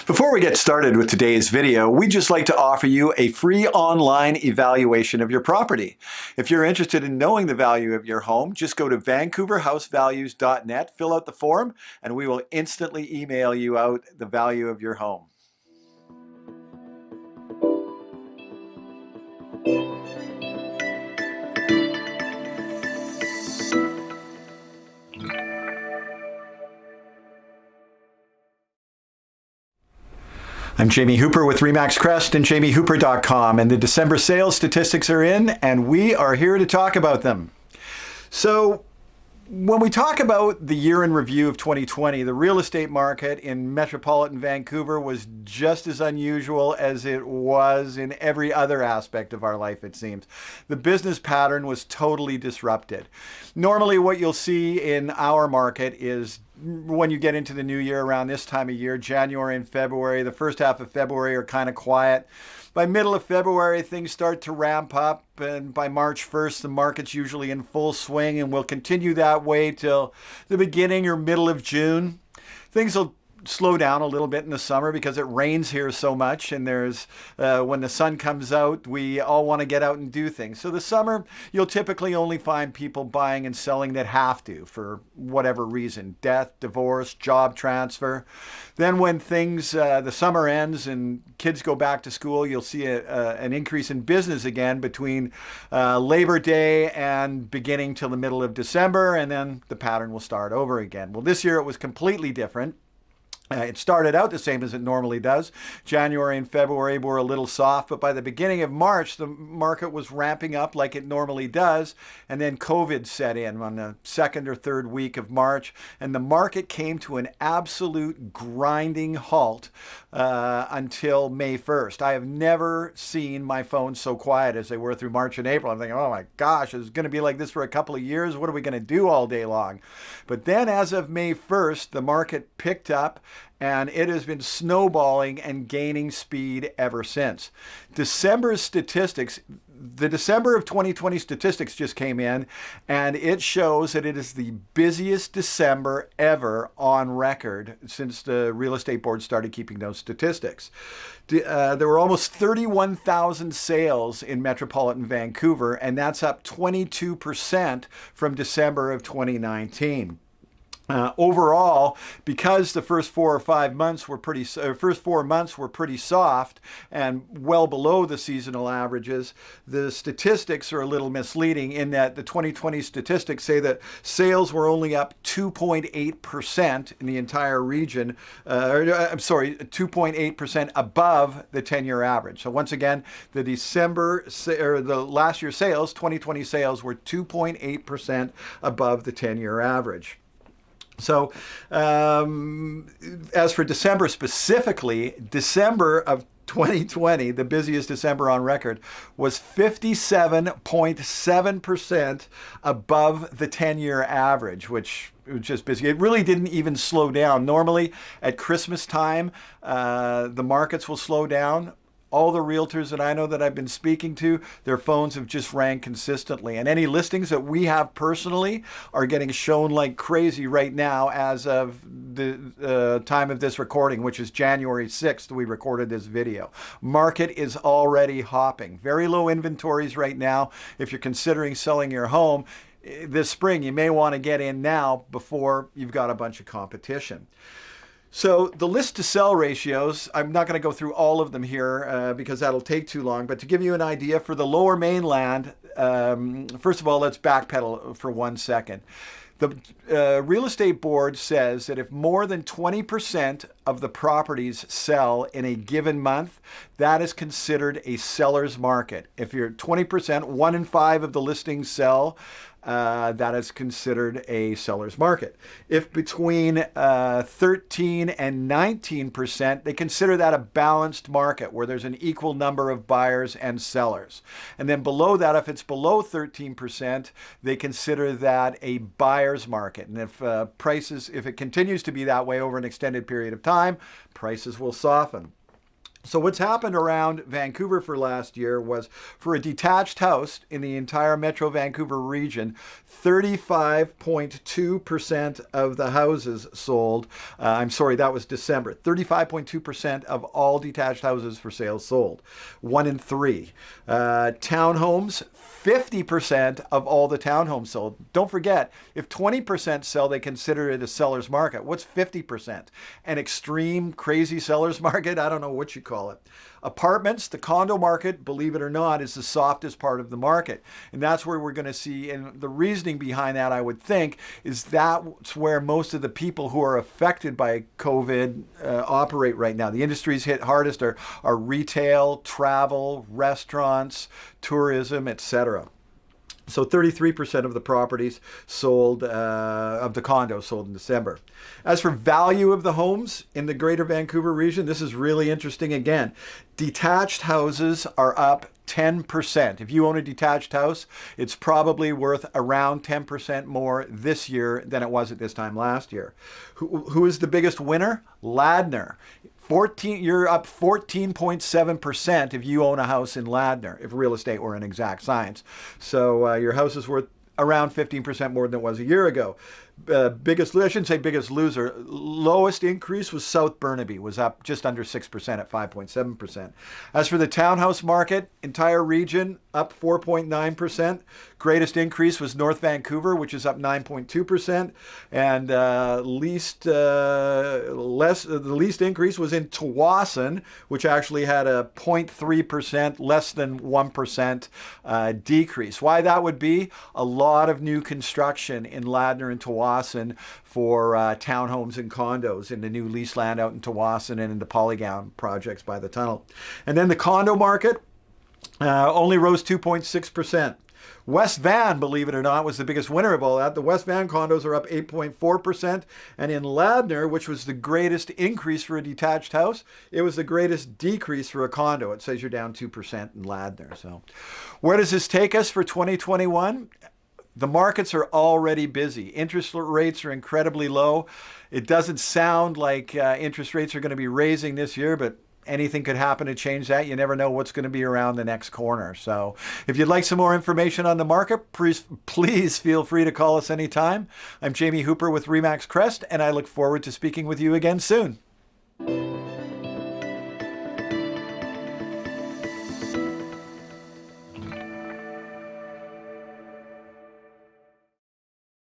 Before we get started with today's video, we'd just like to offer you a free online evaluation of your property. If you're interested in knowing the value of your home, just go to vancouverhousevalues.net, fill out the form, and we will instantly email you out the value of your home. I'm Jamie Hooper with Remax Crest and jamiehooper.com, and the December sales statistics are in, and we are here to talk about them. So, when we talk about the year in review of 2020, the real estate market in metropolitan Vancouver was just as unusual as it was in every other aspect of our life, it seems. The business pattern was totally disrupted. Normally, what you'll see in our market is when you get into the new year around this time of year, January and February, the first half of February are kind of quiet. By middle of February, things start to ramp up, and by March 1st, the market's usually in full swing and will continue that way till the beginning or middle of June. Things will slow down a little bit in the summer because it rains here so much, and there's when the sun comes out, we all want to get out and do things. So the summer, you'll typically only find people buying and selling that have to for whatever reason: death, divorce, job transfer. Then when things, the summer ends and kids go back to school, you'll see an increase in business again between Labor Day and beginning till the middle of December, and then the pattern will start over again. Well, this year it was completely different. It started out the same as it normally does. January and February were a little soft, but by the beginning of March, the market was ramping up like it normally does. And then COVID set in on the second or third week of March, and the market came to an absolute grinding halt until May 1st. I have never seen my phone so quiet as they were through March and April. I'm thinking, oh my gosh, it's going to be like this for a couple of years. What are we going to do all day long? But then as of May 1st, the market picked up, and it has been snowballing and gaining speed ever since. December's statistics, the December of 2020 statistics just came in, and it shows that it is the busiest December ever on record since the real estate board started keeping those statistics. There were almost 31,000 sales in metropolitan Vancouver, and that's up 22% from December of 2019. Overall, because the first 4 months were pretty soft and well below the seasonal averages, the statistics are a little misleading in that the 2020 statistics say that sales were only up 2.8% in the entire region. 2.8% above the 10-year average. So once again, the last year's sales, 2020 sales, were 2.8% above the 10-year average. So as for December specifically, December of 2020, the busiest December on record, was 57.7% above the 10-year average, which was just busy. It really didn't even slow down. Normally at Christmas time, the markets will slow down. All the realtors that I know that I've been speaking to, their phones have just rang consistently. And any listings that we have personally are getting shown like crazy right now as of the time of this recording, which is January 6th, we recorded this video. Market is already hopping. Very low inventories right now. If you're considering selling your home this spring, you may want to get in now before you've got a bunch of competition. So the list to sell ratios, I'm not going to go through all of them here because that'll take too long, but to give you an idea for the lower mainland, first of all, let's backpedal for 1 second. The real estate board says that if more than 20% of the properties sell in a given month, that is considered a seller's market. If you're 20%, 1 in 5 of the listings sell, that is considered a seller's market. If between 13 and 19%, they consider that a balanced market where there's an equal number of buyers and sellers. And then below that, if it's below 13%, they consider that a buyer's market. And if if it continues to be that way over an extended period of time, prices will soften. So what's happened around Vancouver for last year was, for a detached house in the entire Metro Vancouver region, 35.2% of the houses sold. I'm sorry, that was December. 35.2% of all detached houses for sale sold. 1 in 3. Townhomes, 50% of all the townhomes sold. Don't forget, if 20% sell, they consider it a seller's market. What's 50%? An extreme, crazy seller's market? I don't know what you call it. Apartments, the condo market, believe it or not, is the softest part of the market. And that's where we're going to see, and the reasoning behind that, I would think, is that's where most of the people who are affected by COVID operate right now. The industries hit hardest are retail, travel, restaurants, tourism, etc. So 33% of the properties sold, of the condos sold in December. As for value of the homes in the Greater Vancouver region, this is really interesting again. Detached houses are up 10%. If you own a detached house, it's probably worth around 10% more this year than it was at this time last year. Who is the biggest winner? Ladner. You're up 14.7% if you own a house in Ladner, if real estate were an exact science. So your house is worth around 15% more than it was a year ago. I shouldn't say biggest loser. Lowest increase was South Burnaby, was up just under 6% at 5.7%. As for the townhouse market, entire region up 4.9%. Greatest increase was North Vancouver, which is up 9.2%, and the least increase was in Tsawwassen, which actually had a 0.3%, less than 1% decrease. Why that would be? A lot of new construction in Ladner and Tsawwassen for townhomes and condos in the new leased land out in Tsawwassen and in the Polygon projects by the tunnel. And then the condo market only rose 2.6%. West Van, believe it or not, was the biggest winner of all that. The West Van condos are up 8.4%. And in Ladner, which was the greatest increase for a detached house, it was the greatest decrease for a condo. It says you're down 2% in Ladner. So where does this take us for 2021? The markets are already busy. Interest rates are incredibly low. It doesn't sound like interest rates are going to be raising this year, but anything could happen to change that. You never know what's going to be around the next corner. So if you'd like some more information on the market, please feel free to call us anytime. I'm Jamie Hooper with RE/MAX Crest, and I look forward to speaking with you again soon.